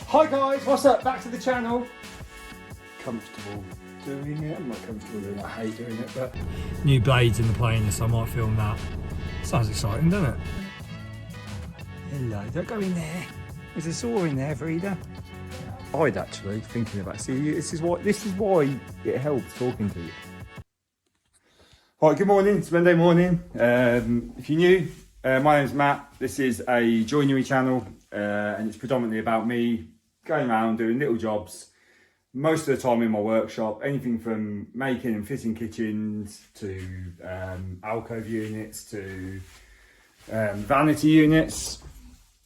Hi guys, what's up? Back to the channel. Comfortable doing it. I'm not comfortable doing it. I hate doing it, but new blades in the plane, so I might film that. Sounds exciting, doesn't it? Hello, don't go in there. There's a saw in there, Frida. I'd actually thinking about. See, this is why it helps talking to you. Hi, good morning. It's Monday morning. If you're new, my name's Matt. This is a joinery channel, and it's predominantly about me going around doing little jobs. Most of the time in my workshop, anything from making and fitting kitchens to alcove units to vanity units.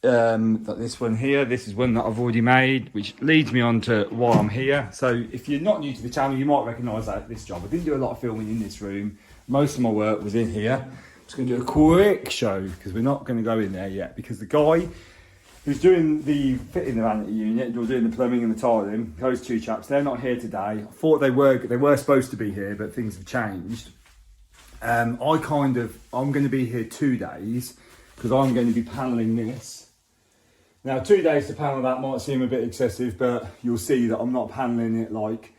Like this one here, this is one that I've already made, which leads me on to why I'm here. So if you're not new to the channel, you might recognise this job. I didn't do a lot of filming in this room. Most of my work was in here. I'm just going to do a quick show because we're not going to go in there yet, because the guy who's doing the fitting the vanity unit or doing the plumbing and the tiling, those two chaps, they're not here today. I thought they were supposed to be here, but things have changed. I'm going to be here 2 days because I'm going to be panelling this. Now, 2 days to panel that might seem a bit excessive, but you'll see that I'm not panelling it like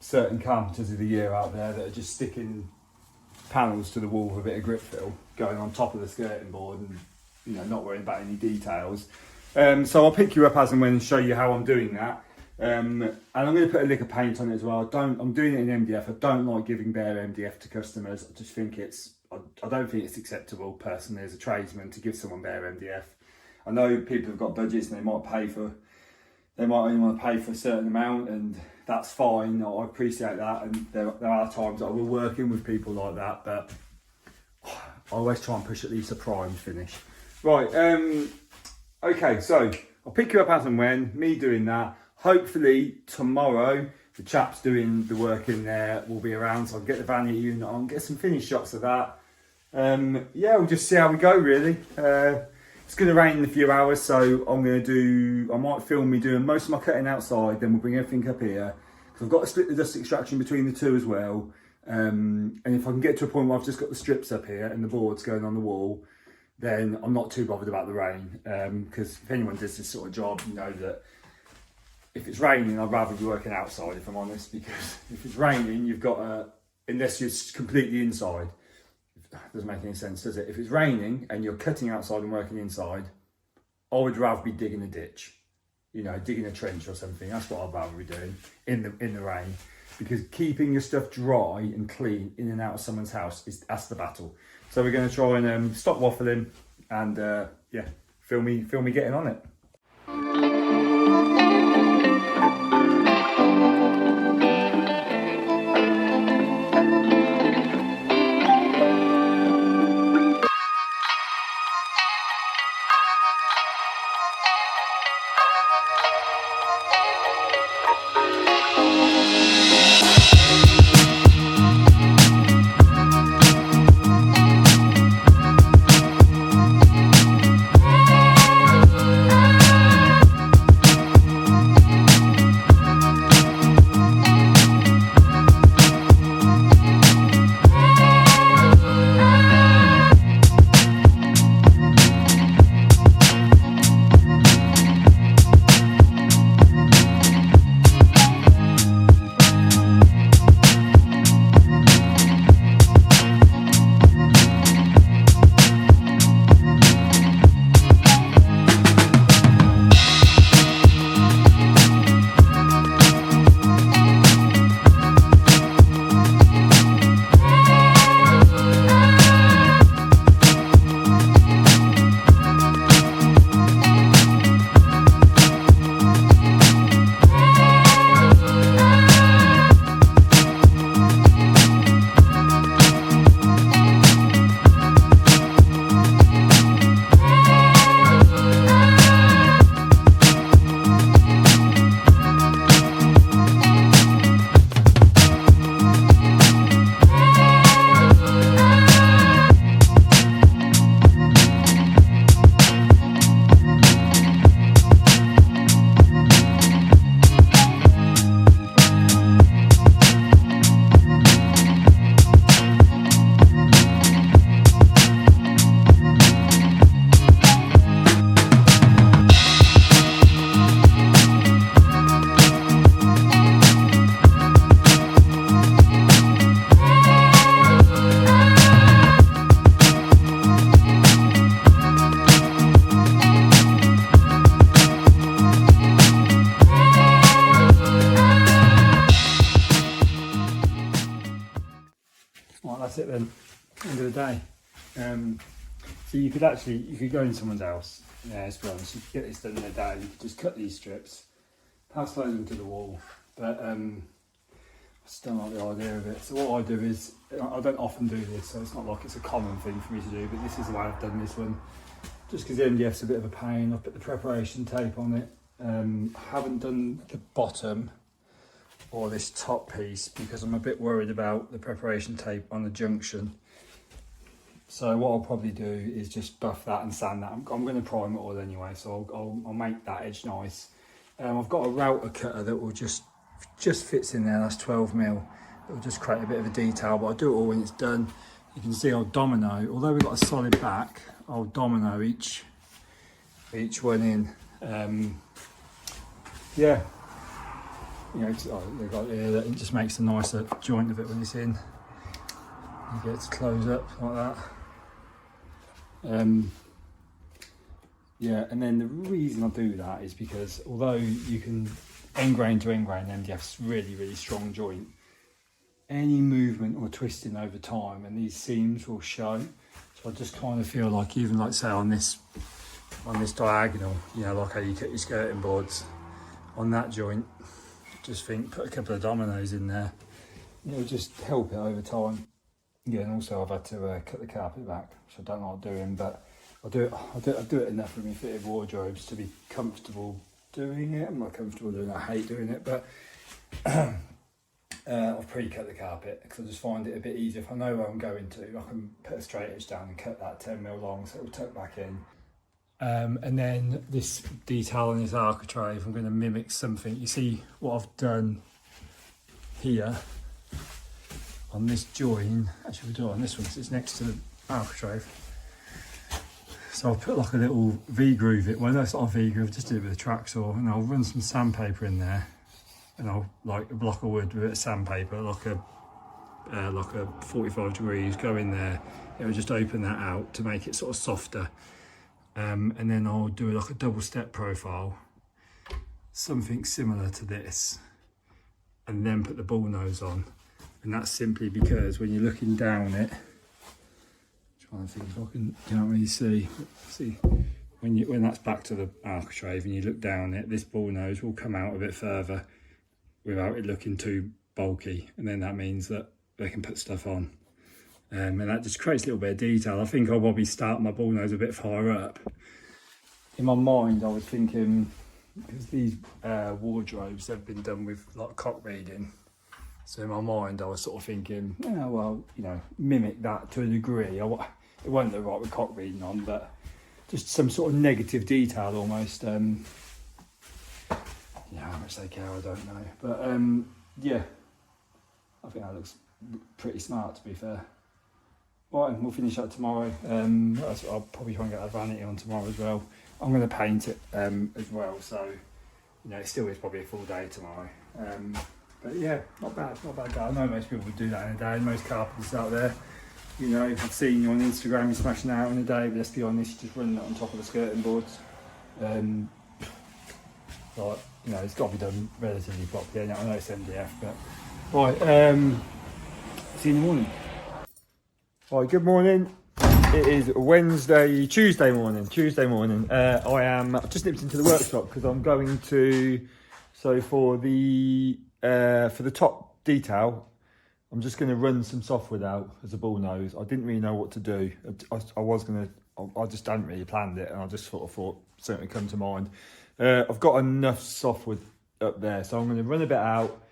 certain carpenters of the year out there that are just sticking panels to the wall with a bit of grip fill going on top of the skirting board and not worrying about any details. So I'll pick you up as and when and show you how I'm doing that. And I'm going to put a lick of paint on it as well. I'm doing it in MDF. I don't like giving bare MDF to customers. I just think I don't think it's acceptable personally as a tradesman to give someone bare MDF. I know people have got budgets and they might only want to pay for a certain amount, and that's fine. I appreciate that, and there are times that I will work in with people like that, but I always try and push at least a prime finish. Right, okay, so I'll pick you up as and when, me doing that. Hopefully tomorrow, the chaps doing the work in there will be around, so I'll get the vanity unit on, get some finished shots of that. Yeah, we'll just see how we go, really. It's going to rain in a few hours, so I might film me doing most of my cutting outside, then we'll bring everything up here, because I've got to split the dust extraction between the two as well. And if I can get to a point where I've just got the strips up here and the boards going on the wall, then I'm not too bothered about the rain. Because if anyone does this sort of job, you know that if it's raining, I'd rather be working outside, if I'm honest, because if it's raining, you've got to, unless you're completely inside, doesn't make any sense, does it? If it's raining and you're cutting outside and working inside, I would rather be digging a ditch, digging a trench or something. That's what I'd rather be doing in the rain, because keeping your stuff dry and clean in and out of someone's house that's the battle. So we're going to try and stop waffling and yeah, film me getting on it. done at the end of the day. So you could go in someone's house, as well, so you could get this done in a day. You could just cut these strips, pass those into the wall, but I just don't like the idea of it. So what I do is, I don't often do this, so it's not like it's a common thing for me to do, but this is the way I've done this one. Just because the MDF's a bit of a pain, I've put the preparation tape on it. I haven't done the bottom or this top piece because I'm a bit worried about the preparation tape on the junction. So what I'll probably do is just buff that and sand that. I'm going to prime it all anyway, so I'll make that edge nice. I've got a router cutter that will just fits in there. That's 12mm. It'll just create a bit of a detail, but I'll do it all when it's done. You can see I'll domino. Although we've got a solid back, I'll domino each one in. Yeah. You know, they've got here that it just makes a nicer joint of it when it's in. You get it to close up like that. Yeah, and then the reason I do that is because although you can end grain to end grain, MDF's really strong joint, any movement or twisting over time and these seams will show. So I just kind of feel like, even like say on this diagonal, you know, like how you cut your skirting boards, on that joint, just think put a couple of dominoes in there, it'll just help it over time. Yeah, and also I've had to cut the carpet back, which I don't like doing, but I do it enough with my fitted wardrobes to be comfortable doing it. I'm not comfortable doing it, I hate doing it, but I've pre-cut the carpet because I just find it a bit easier. If I know where I'm going to, I can put a straight edge down and cut that 10mm long, so it'll tuck back in. And then this detail on this architrave, I'm going to mimic something. You see what I've done here on this join. Actually, we'll do it on this one because it's next to the architrave. So I'll put like a little V-groove it. Well, no, it's not a V-groove, just do it with a track saw, and I'll run some sandpaper in there, and I'll like a block of wood with a bit of sandpaper, like a 45 degrees, go in there. It'll just open that out to make it sort of softer. And then I'll do like a double step profile, something similar to this, and then put the bull nose on. And that's simply because when you're looking down it, trying to think if I can't really see. See, when that's back to the architrave and you look down it, this bull nose will come out a bit further without it looking too bulky, and then that means that they can put stuff on. And that just creates a little bit of detail. I think I'll probably start my bull nose a bit higher up. In my mind, I was thinking, because these wardrobes have been done with like cock reading, so in my mind I was sort of thinking, yeah, well, you know, mimic that to a degree. It won't look right with cock reading on, but just some sort of negative detail almost. Yeah, how much they care, I don't know, but yeah, I think that looks pretty smart, to be fair. Right, we'll finish that tomorrow. I'll probably try and get that vanity on tomorrow as well. I'm going to paint it as well, so you know, it still is probably a full day tomorrow. But yeah, not bad day. I know most people would do that in a day, most carpenters out there. You know, I've seen you on Instagram, you're smashing out in a day, but let's be honest, just running it on top of the skirting boards. Like, you know, it's got to be done relatively properly. I know it's MDF, but right, see you in the morning. Right, good morning. It is Tuesday morning. I've just nipped into the workshop because I'm going to, so for the top detail, I'm just going to run some softwood out as a bull nose. I didn't really know what to do. I just hadn't really planned it, and I just sort of thought something would come to mind. I've got enough softwood up there, so I'm going to run a bit out.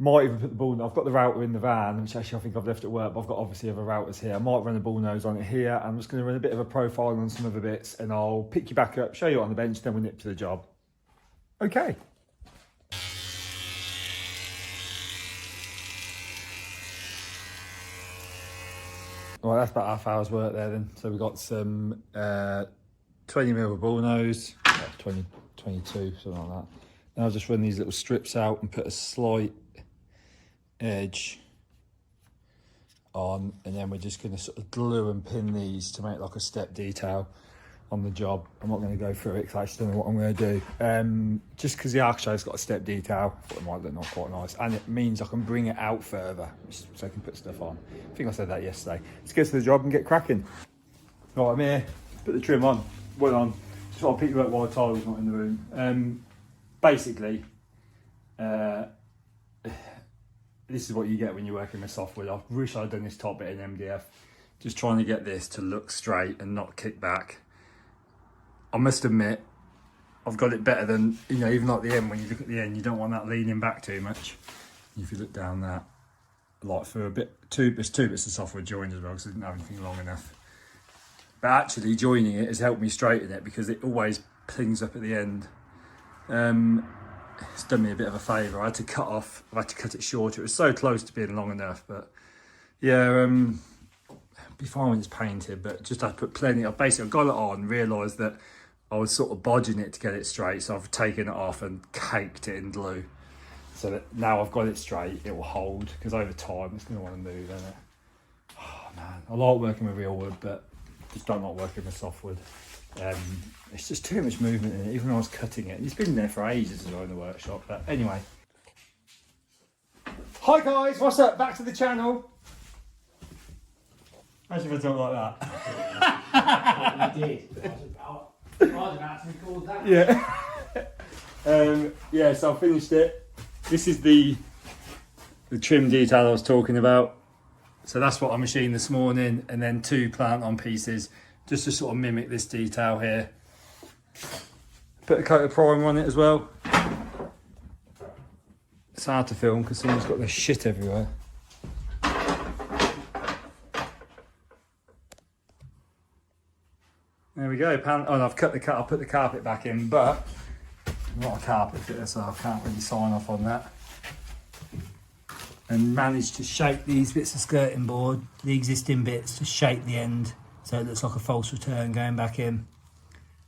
Might even put the bull nose. I've got the router in the van, which actually I think I've left at work, but I've got obviously other routers here. I might run a bull nose on it here. I'm just going to run a bit of a profile on some other bits, and I'll pick you back up, show you on the bench, then we'll nip to the job. Okay. Well, that's about half hour's work there then. So we've got some 20mm bull nose, 20, 22, something like that. And I'll just run these little strips out and put a slight edge on, and then we're just going to sort of glue and pin these to make like a step detail. on the job. I'm not going to go through it because I actually don't know what I'm going to do. Just because the architrave's got a step detail, I thought it might look not quite nice, and it means I can bring it out further, so I can put stuff on. I think I said that yesterday. Let's get to the job and get cracking. Right, I'm here. Put the trim on. Well on. Just want to pick you up while Tyler's not in the room. Basically, this is what you get when you're working with softwood. I wish I'd done this top bit in MDF. Just trying to get this to look straight and not kick back. I must admit, I've got it better than, you know, even like the end, when you look at the end, you don't want that leaning back too much. If you look down that, like for a bit, there's two bits of softwood joined as well, because I didn't have anything long enough. But actually joining it has helped me straighten it, because it always clings up at the end. It's done me a bit of a favour. I had to cut it shorter. It was so close to being long enough, but yeah, be fine when it's painted, but just I put plenty. I basically got it on, realised that I was sort of bodging it to get it straight, so I've taken it off and caked it in glue, so that now I've got it straight, it will hold, because over time it's going to want to move, isn't it? Oh man, I like working with real wood, but just don't like working with softwood. It's just too much movement in it, even when I was cutting it. It's been there for ages as well in the workshop, but anyway. Hi guys, what's up? Back to the channel. Imagine if I talk like that. You did. I was about to record that. Yeah. Yeah, so I finished it. This is the trim detail I was talking about. So that's what I machined this morning, and then 2 plant on pieces, just to sort of mimic this detail here. Put a coat of primer on it as well. It's hard to film because someone's got this shit everywhere. There we go. Oh, I've cut I'll put the carpet back in, but I'm not a carpet fitter, so I can't really sign off on that. And managed to shape these bits of skirting board, the existing bits, to shape the end so it looks like a false return going back in.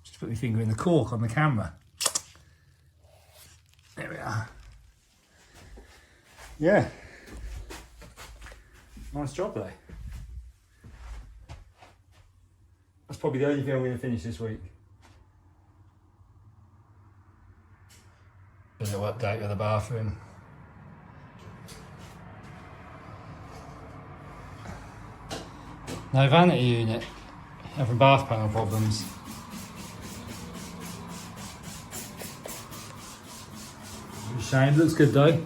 Just put my finger in the cork on the camera. There we are. Yeah. Nice job though. That's probably the only thing I'm going to finish this week. A little update of the bathroom. No vanity unit, having bath panel problems. Shame, looks good though.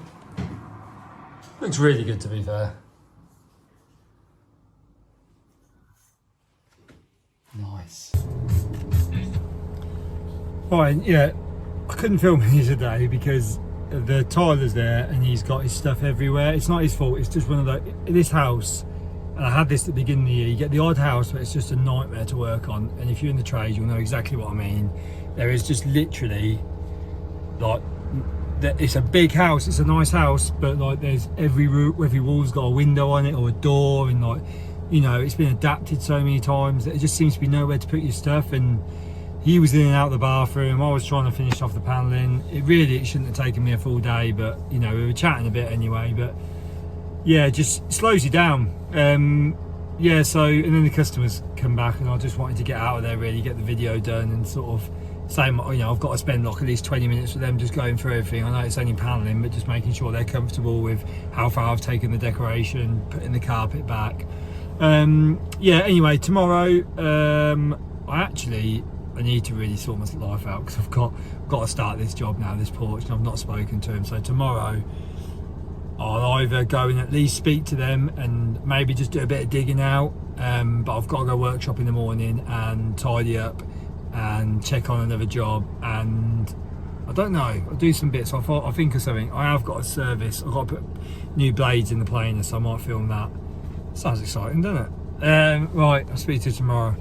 Looks really good to be fair. Nice. Right, yeah, I couldn't film these today because the Tyler's there and he's got his stuff everywhere. It's not his fault, it's just one of the, this house, and I had this at the beginning of the year, you get the odd house but it's just a nightmare to work on, and if you're in the trade you'll know exactly what I mean. There is just literally, like, it's a big house, it's a nice house, but like there's every wall's got a window on it or a door, and like, you know, it's been adapted so many times that it just seems to be nowhere to put your stuff. And he was in and out of the bathroom, I was trying to finish off the paneling. It shouldn't have taken me a full day, but you know, we were chatting a bit anyway. But yeah, just slows you down. Yeah, so, and then the customers come back and I just wanted to get out of there, really get the video done and sort of say, you know, I've got to spend like at least 20 minutes with them just going through everything. I know it's only paneling, but just making sure they're comfortable with how far I've taken the decoration, putting the carpet back. Yeah, anyway, tomorrow I need to really sort my life out because I've got to start this job now, this porch, and I've not spoken to him. So tomorrow I'll either go and at least speak to them and maybe just do a bit of digging out, but I've got to go workshop in the morning and tidy up and check on another job, and I don't know, I'll do some bits. I think of something. I have got a service, I've got to put new blades in the planer, so I might film that. Sounds exciting, doesn't it? Right, I'll speak to you tomorrow.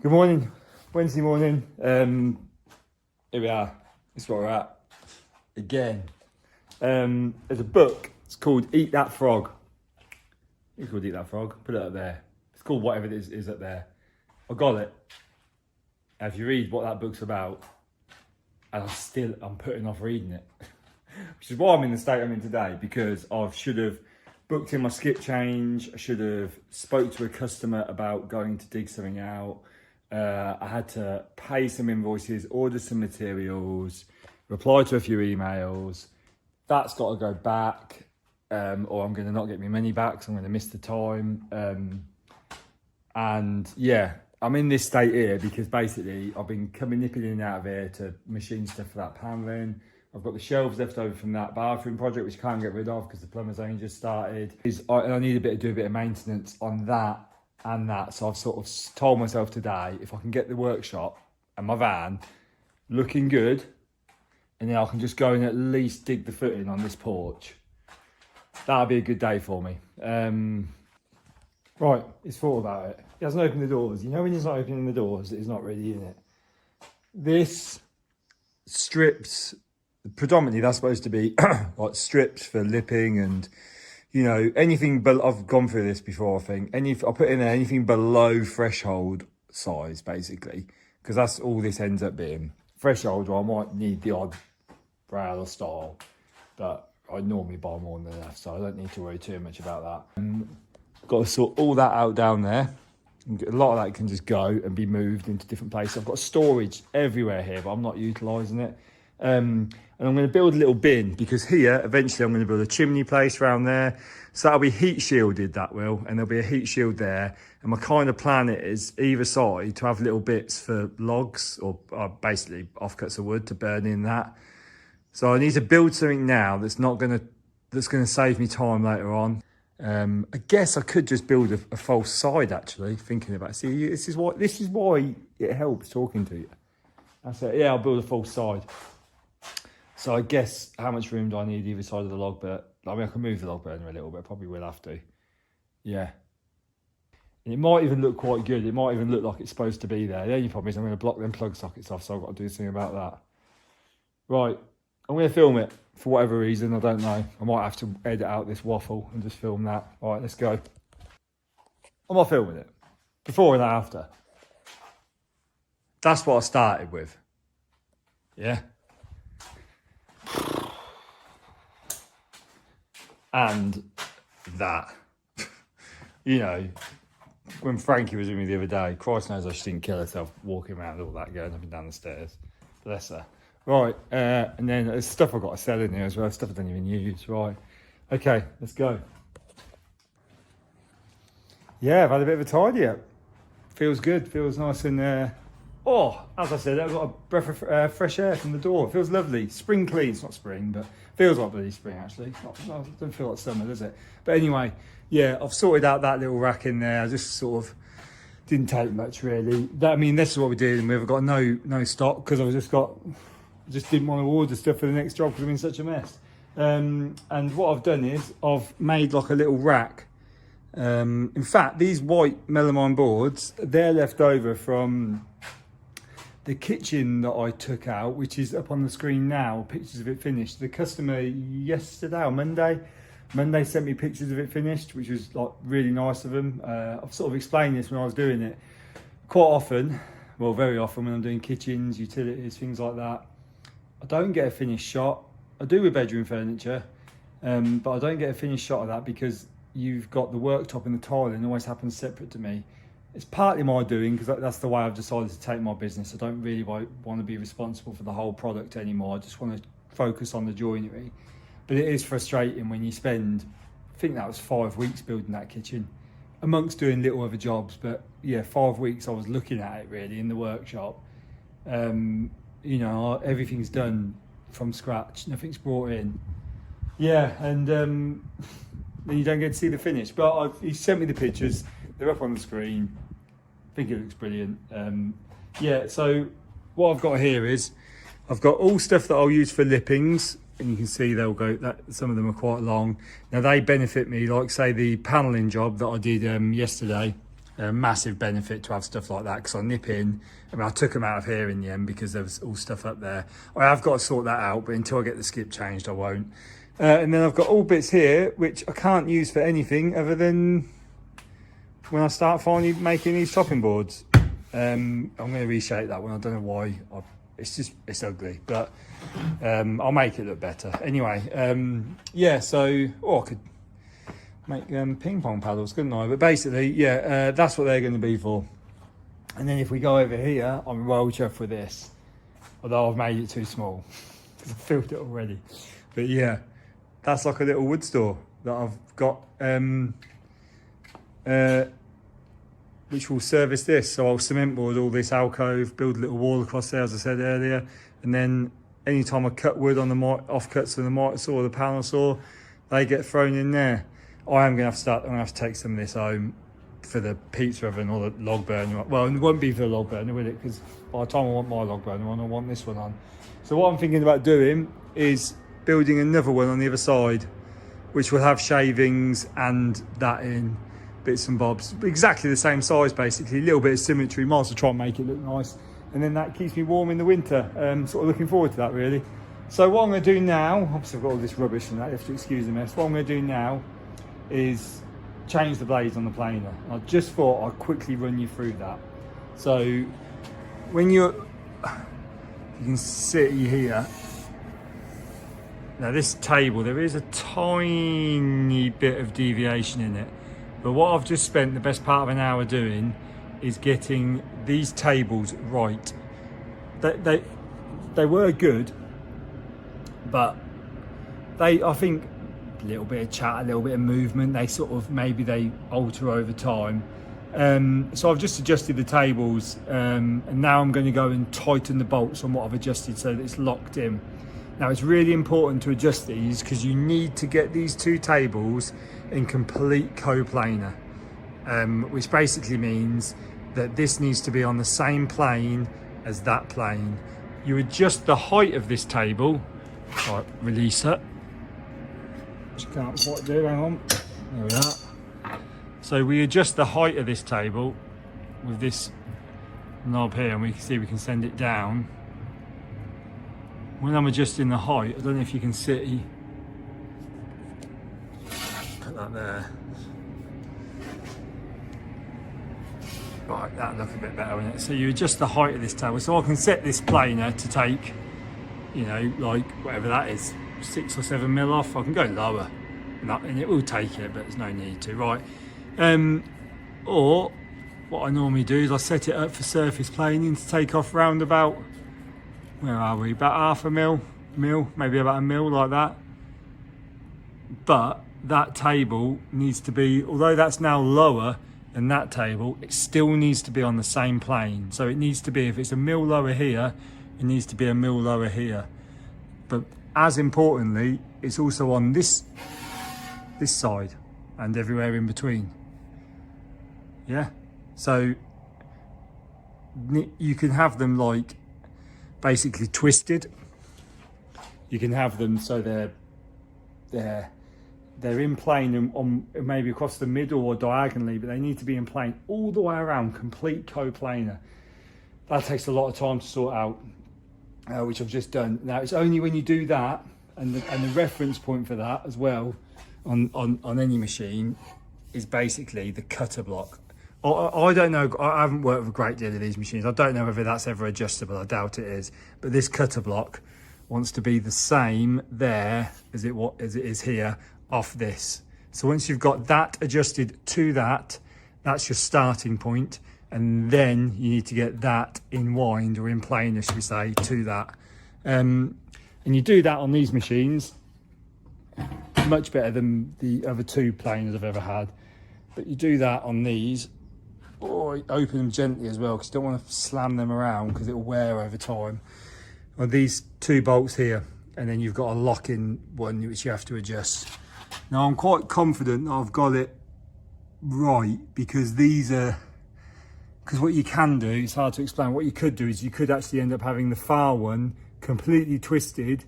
Good morning, Wednesday morning. Here we are, this is where we're at again. There's a book, it's called Eat That Frog. It's called Eat That Frog, put it up there. It's called whatever it is up there. I got it. And if you read what that book's about, and I'm putting off reading it. Which is why I'm in the state I'm in today, because I should have booked in my skip change, I should have spoke to a customer about going to dig something out, I had to pay some invoices, order some materials, reply to a few emails. That's got to go back, or I'm going to not get my money back, so I'm going to miss the time. And yeah, I'm in this state here because basically I've been nipping in and out of here to machine stuff for that paneling. I've got the shelves left over from that bathroom project, which I can't get rid of because the plumber's only just started. And I need to do a bit of maintenance on that and that. So I've sort of told myself today, if I can get the workshop and my van looking good, and then I can just go and at least dig the footing on this porch, that'll be a good day for me. Right, he's thought about it. He hasn't opened the doors. You know when he's not opening the doors, he's not really in it. This strips, predominantly that's supposed to be like strips for lipping and, you know, anything, but I've gone through this before, I think. I'll put in there anything below threshold size, basically, because that's all this ends up being. Threshold, well, I might need the odd brow or style, but I normally buy more than enough, so I don't need to worry too much about that. Got to sort all that out down there. A lot of that can just go and be moved into different places. I've got storage everywhere here, but I'm not utilising it. And I'm going to build a little bin because here, eventually I'm going to build a chimney place around there. So that'll be heat shielded, that will, and there'll be a heat shield there. And my kind of plan is either side to have little bits for logs or basically offcuts of wood to burn in that. So I need to build something now that's going to save me time later on. I guess I could just build a false side, actually, thinking about it. See, this is why it helps talking to you. I said, yeah, I'll build a false side. So I guess how much room do I need either side of the log? But I mean, I can move the log burner a little bit. Probably will have to. Yeah. And it might even look quite good. It might even look like it's supposed to be there. The only problem is I'm going to block them plug sockets off, so I've got to do something about that. Right. I'm going to film it for whatever reason. I don't know. I might have to edit out this waffle and just film that. All right, let's go. I'm not filming it. Before and after. That's what I started with. Yeah. And that. You know, when Frankie was with me the other day, Christ knows she didn't kill herself walking around all that, going up and down the stairs. Bless her. Right, and then there's stuff I've got to sell in here as well, stuff I don't even use. Right, okay, let's go. Yeah, I've had a bit of a tidy up. Feels good, feels nice and, as I said, I've got a breath of fresh air from the door. It feels lovely. Spring clean, it's not spring, but feels like bloody spring actually. It doesn't feel like summer, does it? But anyway, yeah, I've sorted out that little rack in there. I just sort of didn't take much really. I mean, this is what we're dealing with. I've got no stock because I just didn't want to order stuff for the next job because I'm in such a mess. And what I've done is I've made like a little rack. In fact, these white melamine boards, they're left over from the kitchen that I took out, which is up on the screen now, pictures of it finished. The customer yesterday or Monday sent me pictures of it finished, which was like really nice of them. I've sort of explained this when I was doing it. Quite often, well, very often when I'm doing kitchens, utilities, things like that, I don't get a finished shot. I do with bedroom furniture, but I don't get a finished shot of that because you've got the worktop and the tiling always happens separate to me. It's partly my doing because that's the way I've decided to take my business. I don't really want to be responsible for the whole product anymore. I just want to focus on the joinery. But it is frustrating when you spend, I think that was 5 weeks building that kitchen, amongst doing little other jobs. But yeah, 5 weeks I was looking at it really in the workshop. You know, everything's done from scratch, nothing's brought in. Yeah, and then you don't get to see the finish. But he sent me the pictures, they're up on the screen. I think it looks brilliant. Yeah, so what I've got here is, I've got all stuff that I'll use for lippings, and you can see they'll go, some of them are quite long. Now they benefit me, like say the paneling job that I did yesterday. A massive benefit to have stuff like that because I nip in. I mean, I took them out of here in the end because there was all stuff up there. I have got to sort that out, but until I get the skip changed, I won't. And then I've got all bits here, which I can't use for anything other than when I start finally making these chopping boards. I'm going to reshape that one. I don't know why. It's ugly, but I'll make it look better. Anyway, yeah, so, I could make ping pong paddles, couldn't I? But basically, yeah, that's what they're going to be for. And then if we go over here, I'm well chuffed with this. Although I've made it too small because I filled it already. But yeah, that's like a little wood store that I've got, which will service this. So I'll cement board all this alcove, build a little wall across there, as I said earlier. And then anytime I cut wood on the offcuts of the mortar saw or the panel saw, they get thrown in there. I am going to have to take some of this home for the pizza oven or the log burner. Well, it won't be for the log burner, will it? Because by the time I want my log burner on, I want this one on. So what I'm thinking about doing is building another one on the other side, which will have shavings and that in bits and bobs. Exactly the same size, basically. A little bit of symmetry. Might as well try and make it look nice. And then that keeps me warm in the winter. Sort of looking forward to that, really. So what I'm going to do now, obviously I've got all this rubbish and that, you have to excuse the mess. What I'm going to do now is change the blades on the planer. I just thought I'd quickly run you through that. So when you can see here, now this table, there is a tiny bit of deviation in it, but what I've just spent the best part of an hour doing is getting these tables right. They were good, but I think a little bit of chat, a little bit of movement, they sort of, maybe they alter over time. So I've just adjusted the tables, and now I'm going to go and tighten the bolts on what I've adjusted so that it's locked in. Now it's really important to adjust these because you need to get these two tables in complete coplanar, which basically means that this needs to be on the same plane as that plane. You adjust the height of this table, right, release it. Which I can't quite do, hang on. There we are. So we adjust the height of this table with this knob here, and we can see we can send it down. When I'm adjusting the height, I don't know if you can see. Put that there. Right, that'll look a bit better, won't it? So you adjust the height of this table. So I can set this planer to take, you know, like whatever that is, 6 or 7 mil off. I can go lower, and it will take it, but there's no need to, right? Or what I normally do is I set it up for surface planing to take off round about, where are we? About half a mil, maybe about a mil, like that. But that table needs to be, although that's now lower than that table, it still needs to be on the same plane. So it needs to be, if it's a mil lower here, it needs to be a mil lower here. But as importantly, it's also on this side and everywhere in between. Yeah, so you can have them like basically twisted. You can have them so they're in plane on maybe across the middle or diagonally, but they need to be in plane all the way around, complete coplanar. That takes a lot of time to sort out, which I've just done. Now it's only when you do that, and the reference point for that as well on any machine is basically the cutter block. I don't know, I haven't worked with a great deal of these machines. I don't know whether that's ever adjustable, I doubt it is. But this cutter block wants to be the same there as it is here off this. So once you've got that adjusted to that, that's your starting point. And then you need to get that in wind or in plane, should we say, to that. And you do that on these machines, much better than the other two planers I've ever had. But you do that on these, or open them gently as well, because you don't want to slam them around because it'll wear over time. On these two bolts here, and then you've got a lock-in one which you have to adjust. Now I'm quite confident that I've got it right, because because what you can do, it's hard to explain, what you could do is you could actually end up having the far one completely twisted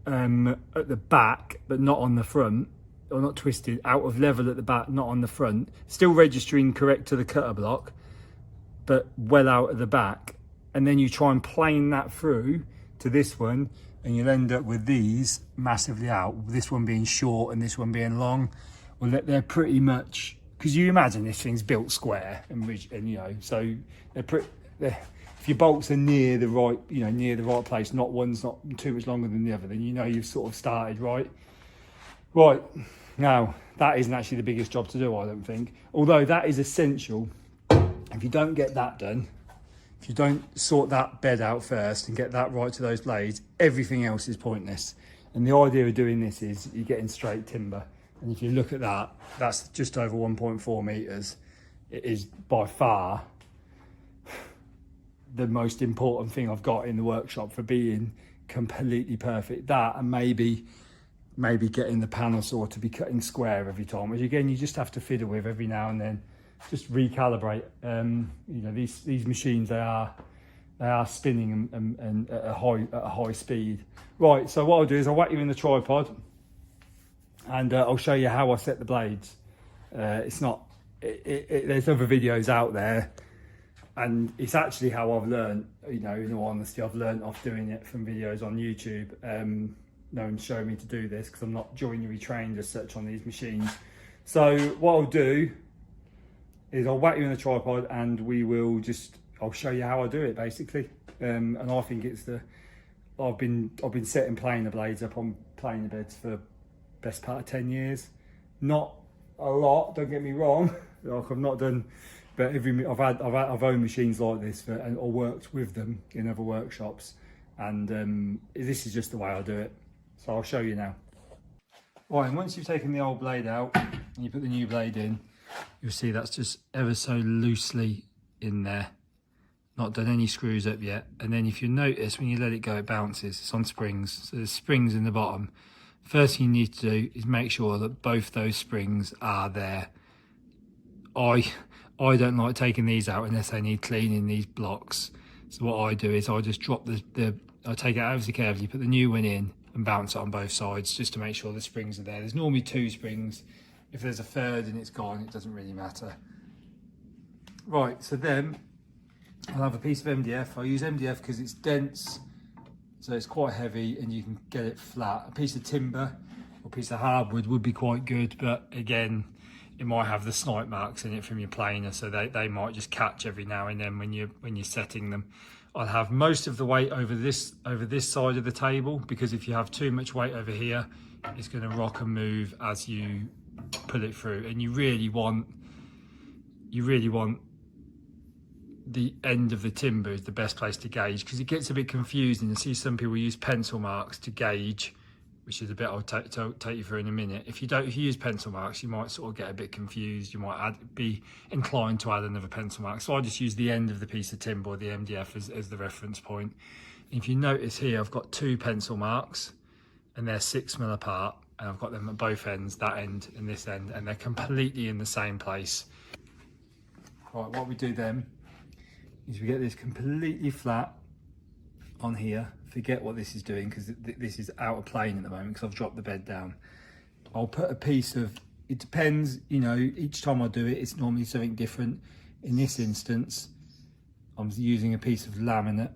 at the back, but not on the front, or not twisted, out of level at the back, not on the front, still registering correct to the cutter block, but well out at the back. And then you try and plane that through to this one, and you'll end up with these massively out, this one being short and this one being long. Well, they're pretty much, because you imagine this thing's built square and you know, so if your bolts are near the right, you know, near the right place, not one's not too much longer than the other, then you know you've sort of started right. Right, now that isn't actually the biggest job to do, I don't think, although that is essential If you don't get that done, if you don't sort that bed out first and get that right to those blades, everything else is pointless. And the idea of doing this is you're getting straight timber. And if you look at that, that's just over 1.4 meters. It is by far the most important thing I've got in the workshop for being completely perfect. That, and maybe getting the panel saw to be cutting square every time, which again you just have to fiddle with every now and then. Just recalibrate. You know, these machines, they are spinning and at a high speed. Right, so what I'll do is I'll whack you in the tripod, and I'll show you how I set the blades. It's not. There's other videos out there, and it's actually how I've learned. You know, in all honesty, I've learned off doing it from videos on YouTube. No one showed me to do this because I'm not joinery trained as such on these machines. So what I'll do is I'll whack you in the tripod, and I'll show you how I do it basically. And I think it's I've been setting planer blades up on planer beds for best part of 10 years. Not a lot, don't get me wrong. Like I've not done, but I've owned machines like this or worked with them in other workshops, and this is just the way I do it. So I'll show you now. Right, and once you've taken the old blade out and you put the new blade in, you'll see that's just ever so loosely in there. Not done any screws up yet. And then if you notice, when you let it go, it bounces. It's on springs. So there's springs in the bottom. First thing you need to do is make sure that both those springs are there. I don't like taking these out unless they need cleaning, these blocks. So what I do is I just drop I take it out ever so carefully, put the new one in and bounce it on both sides just to make sure the springs are there. There's normally 2 springs. If there's a third and it's gone, it doesn't really matter. Right, so then I'll have a piece of MDF. I use MDF because it's dense, so it's quite heavy and you can get it flat. A piece of timber or a piece of hardwood would be quite good, but again, it might have the snipe marks in it from your planer, so they might just catch every now and then when you're setting them. I'll have most of the weight over this side of the table, because if you have too much weight over here, it's going to rock and move as you put it through. And you really want the end of the timber is the best place to gauge, because it gets a bit confusing. I see some people use pencil marks to gauge, which is a bit I'll take you through in a minute. If you use pencil marks, you might sort of get a bit confused. You might be inclined to add another pencil mark. So I just use the end of the piece of timber, or the MDF, as the reference point. And if you notice here, I've got 2 pencil marks, and they're 6 mil apart, and I've got them at both ends, that end and this end, and they're completely in the same place. Right, what we do then is we get this completely flat on here. Forget what this is doing, because this is out of plane at the moment because I've dropped the bed down. I'll put a piece of, it depends, you know, each time I do it, it's normally something different. In this instance, I'm using a piece of laminate,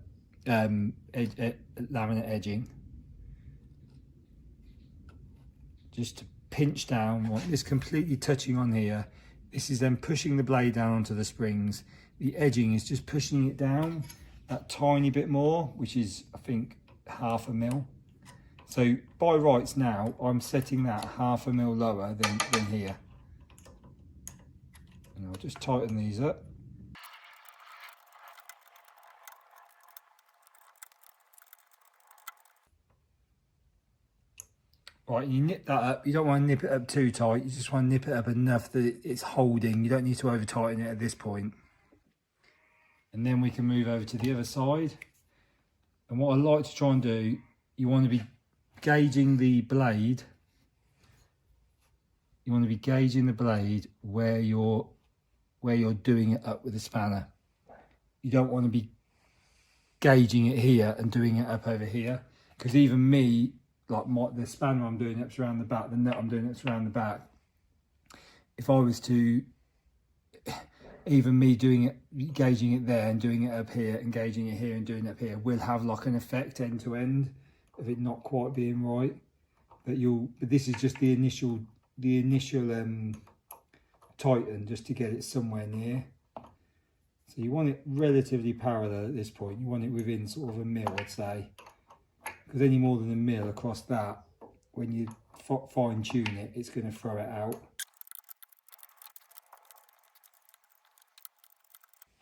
laminate edging, just to pinch down. Want this completely touching on here. This is then pushing the blade down onto the springs. The edging is just pushing it down that tiny bit more, which is, I think, 1/2 mil. So by rights now, I'm setting that 1/2 mil lower than here. And I'll just tighten these up. Right, you nip that up. You don't want to nip it up too tight. You just want to nip it up enough that it's holding. You don't need to over tighten it at this point. And then we can move over to the other side. And what I like to try and do, you want to be gauging the blade. You want to be gauging the blade where you're doing it up with a spanner. You don't want to be gauging it here and doing it up over here, because even me, like the spanner I'm doing up's around the back, the nut I'm doing up's around the back. If I was to, even me doing it, gauging it there and doing it up here, and gauging it here and doing it up here, will have like an effect end to end of it not quite being right. But this is just the initial tighten, just to get it somewhere near. So you want it relatively parallel at this point. You want it within sort of a mil, I'd say, because any more than a mil across that, when you fine tune it, it's going to throw it out.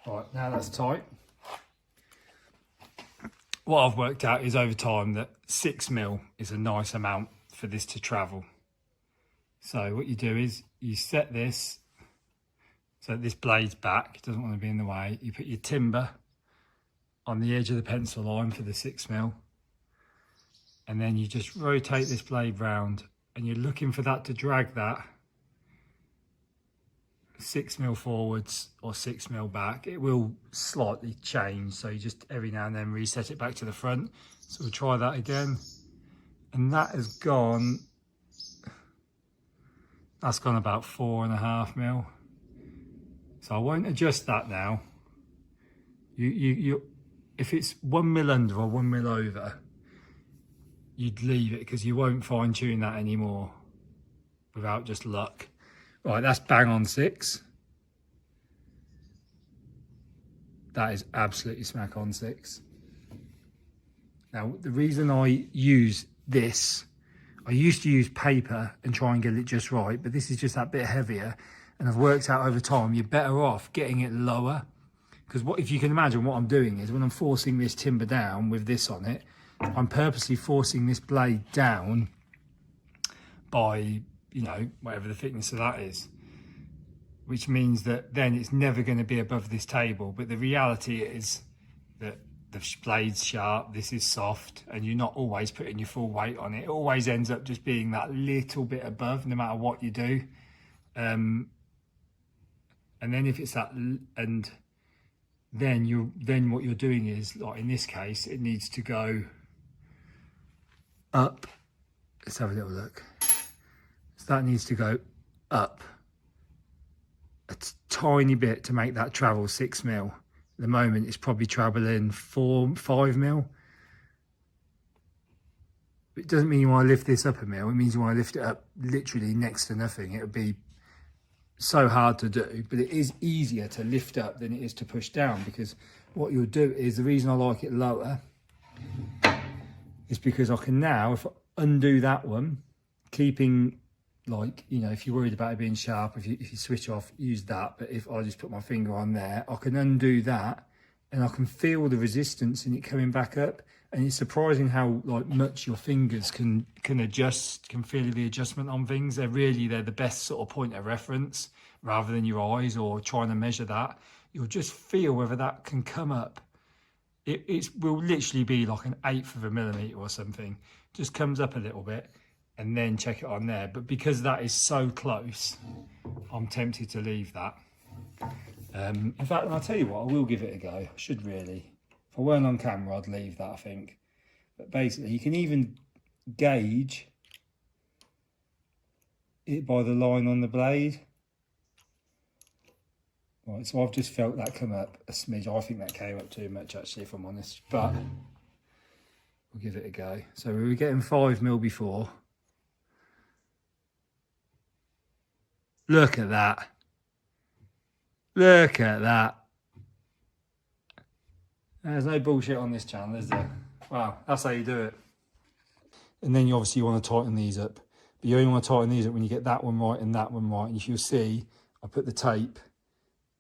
Right, now that's tight. What I've worked out is over time that 6mm is a nice amount for this to travel. So what you do is you set this so this blade's back, it doesn't want to be in the way. You put your timber on the edge of the pencil line for the 6mm, and then you just rotate this blade round, and you're looking for that to drag that 6mm forwards or 6mm back. It will slightly change, so you just every now and then reset it back to the front. So we'll try that again, and that has gone, that's gone about 4.5mm. So I won't adjust that now. If it's 1mm under or 1mm over, you'd leave it, because you won't fine tune that anymore without just luck. Right, that's bang on 6. That is absolutely smack on 6. Now, the reason I use this, I used to use paper and try and get it just right, but this is just that bit heavier. And I've worked out over time, you're better off getting it lower. Because what, if you can imagine, what I'm doing is when I'm forcing this timber down with this on it, I'm purposely forcing this blade down by, you know, whatever the thickness of that is, which means that then it's never going to be above this table. But the reality is that the blade's sharp, this is soft, and you're not always putting your full weight on it. It always ends up just being that little bit above, no matter what you do. And then if it's that, and then what you're doing is, like in this case, it needs to go up. Let's have a little look. So that needs to go up a tiny bit to make that travel 6mm. At the moment, it's probably traveling 5mm. It doesn't mean you want to lift this up a mil. It means you want to lift it up literally next to nothing. It would be so hard to do, but it is easier to lift up than it is to push down, because what you'll do is, the reason I like it lower is because I can now, if I undo that one, keeping, like, you know, if you're worried about it being sharp, if you switch off, use that. But if I just put my finger on there, I can undo that, and I can feel the resistance in it coming back up. And it's surprising how, like, much your fingers can adjust, can feel the adjustment on things. They're the best sort of point of reference, rather than your eyes or trying to measure that. You'll just feel whether that can come up. It will literally be like 1/8 of a millimetre or something. Just comes up a little bit, and then check it on there. But because that is so close, I'm tempted to leave that. In fact, I'll tell you what, I will give it a go. I should really. If I weren't on camera, I'd leave that, I think. But basically, you can even gauge it by the line on the blade. Right, so I've just felt that come up a smidge. I think that came up too much, actually, if I'm honest. But we'll give it a go. So we were getting 5mm before. Look at that. Look at that. There's no bullshit on this channel, is there? Wow, that's how you do it. And then you obviously want to tighten these up. But you only want to tighten these up when you get that one right and that one right. And if you'll see, I put the tape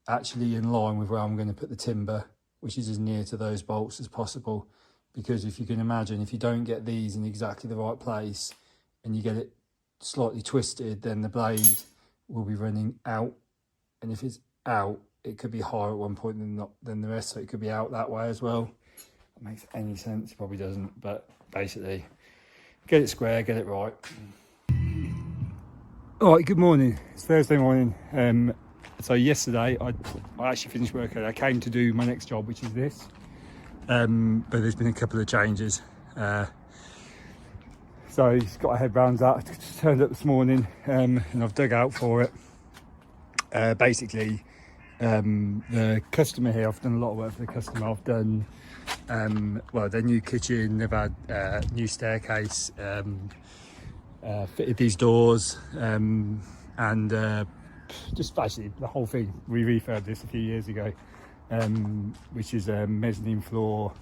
actually in line with where I'm going to put the timber, which is as near to those bolts as possible. Because if you can imagine, if you don't get these in exactly the right place and you get it slightly twisted, then the blade will be running out. And if it's out, it could be higher at one point than the rest, so it could be out that way as well. That makes any sense? It probably doesn't, but basically, get it square, get it right. All right, good morning. It's Thursday morning. So yesterday, I actually finished work early. I came to do my next job, which is this. But there's been a couple of changes. So just got a head round that. I just turned up this morning, and I've dug out for it. Basically, the customer here, I've done a lot of work for the customer. I've done, well, their new kitchen, they've had new staircase, fitted these doors, and just basically the whole thing. We refurbed this a few years ago, which is a mezzanine floor,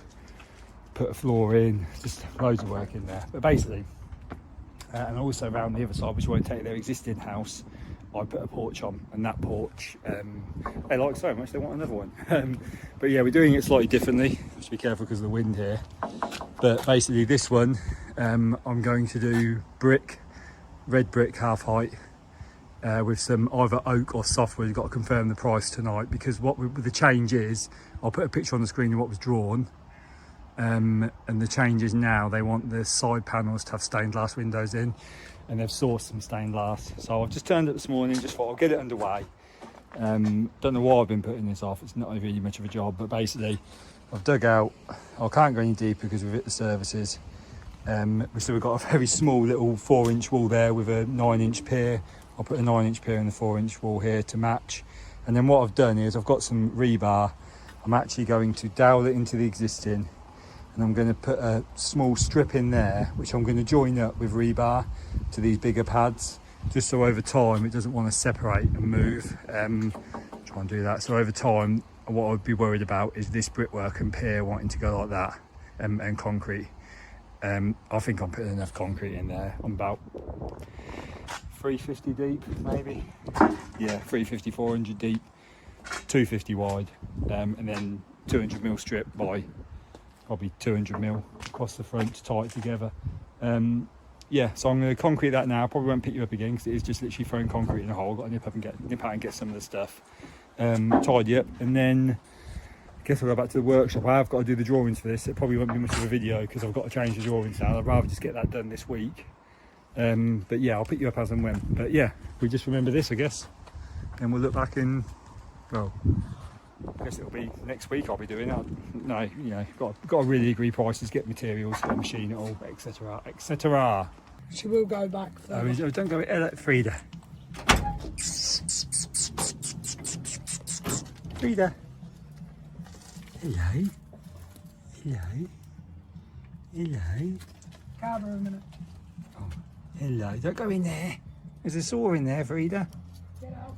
put a floor in, just loads of work in there. But basically, and also around the other side, which won't take their existing house, I put a porch on, and that porch they like so much they want another one. But yeah, we're doing it slightly differently. Just be careful because of the wind here. But basically this one I'm going to do brick, red brick, half height, with some either oak or softwood. We've got to confirm the price tonight, because the change is, I'll put a picture on the screen of what was drawn, and the change is now they want the side panels to have stained glass windows in, and they've sourced some stained glass. So I've just turned it this morning, just thought I'll get it underway. Don't know why I've been putting this off, it's not really much of a job, but basically I've dug out, I can't go any deeper because we've hit the surfaces. So we've got a very small little 4-inch wall there with a 9-inch pier. I'll put a 9-inch pier in the 4-inch wall here to match. And then what I've done is I've got some rebar. I'm actually going to dowel it into the existing, and I'm going to put a small strip in there, which I'm going to join up with rebar to these bigger pads, just so over time it doesn't want to separate and move. Try and do that. So over time, what I would be worried about is this brickwork and pier wanting to go like that, and concrete. I think I'm putting enough concrete in there. I'm about 350 deep, maybe. Yeah, 350, 400 deep, 250 wide, and then 200mm strip by probably 200mm across the front to tie it together. Yeah, so I'm going to concrete that now. Probably won't pick you up again because it is just literally throwing concrete in a hole. Got to nip out and get some of the stuff tidy up, and then I guess I'll go back to the workshop. I have got to do the drawings for this. It probably won't be much of a video because I've got to change the drawings now. I'd rather just get that done this week. But yeah, I'll pick you up as and when. But yeah, we just remember this, I guess, and we'll look back in, well, I guess it'll be next week I'll be doing it. No, you know, got to really agree prices, get materials, get machine it all, etc, etc. She will go back. Don't go, Frida. Frida. Hello. Hello. Hello. Camera a minute. Oh, hello. Don't go in there. There's a saw in there, Frida. Get out.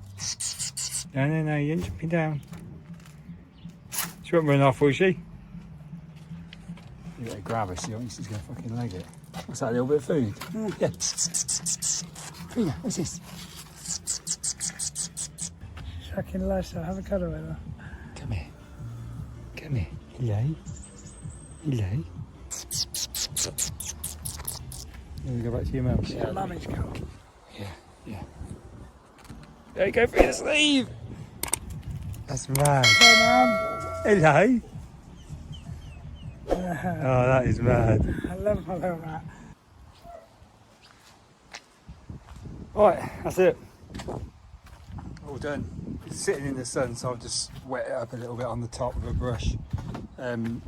No, you ain't jumping down. She won't run off, will she? You better grab her, see, I think she's going to fucking leg it. What's that, a little bit of food? Yeah. Frida, what's this? Fucking Lisa, have a cuddle with her. Come here. Come here. Hello. Hello. Then we go back to your mum. Yeah, mummy's cool. Yeah. There you go, Frida, sleeve. That's mad. Hey, Mum. Hello. Oh, that is mad. I love my little rat. Right, that's it. All done. It's sitting in the sun, so I'll just wet it up a little bit on the top with a brush. And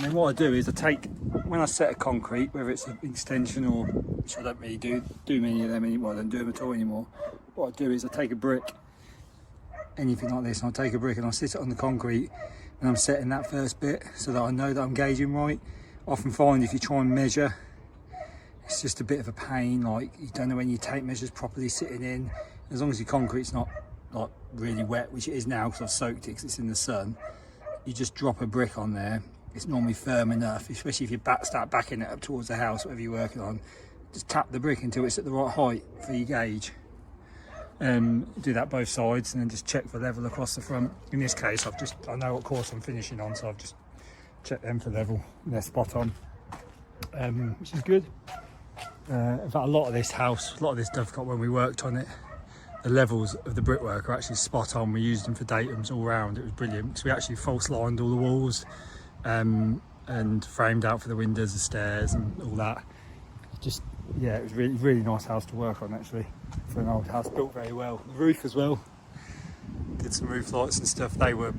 then what I do is I take, when I set a concrete, whether it's an extension or, which I don't really do many of them anymore, I don't do them at all anymore. What I do is I take a brick, anything like this, and I'll take a brick and I'll sit it on the concrete, and I'm setting that first bit so that I know that I'm gauging right. I often find if you try and measure, it's just a bit of a pain, like you don't know when your tape measure's properly sitting in. As long as your concrete's not like really wet, which it is now because I've soaked it because it's in the sun, you just drop a brick on there. It's normally firm enough, especially if you start backing it up towards the house, whatever you're working on. Just tap the brick until it's at the right height for your gauge. Do that both sides, and then just check for level across the front. In this case, I know what course I'm finishing on, so I've just checked them for level, and they're spot on, which is good. In fact, a lot of this Dovecot, when we worked on it, the levels of the brickwork are actually spot on. We used them for datums all round. It was brilliant. So we actually false lined all the walls, and framed out for the windows, the stairs, and all that. Just, yeah, it was really, really nice house to work on actually, for an old house, built very well. The roof as well, did some roof lights and stuff. They were,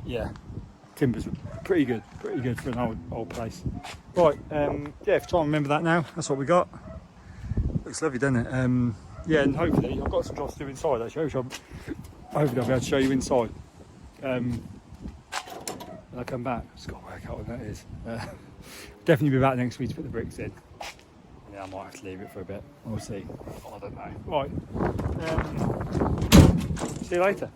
yeah, timbers were pretty good for an old place. Right, yeah, if you try and remember that now, that's what we got. Looks lovely, doesn't it? Yeah, and hopefully I've got some jobs to do inside actually, which hopefully I'll be able to show you inside. When I come back, I've just got to work out what that is. Definitely be back next week to put the bricks in. Yeah, I might have to leave it for a bit. We'll see. I don't know. Right. See you later.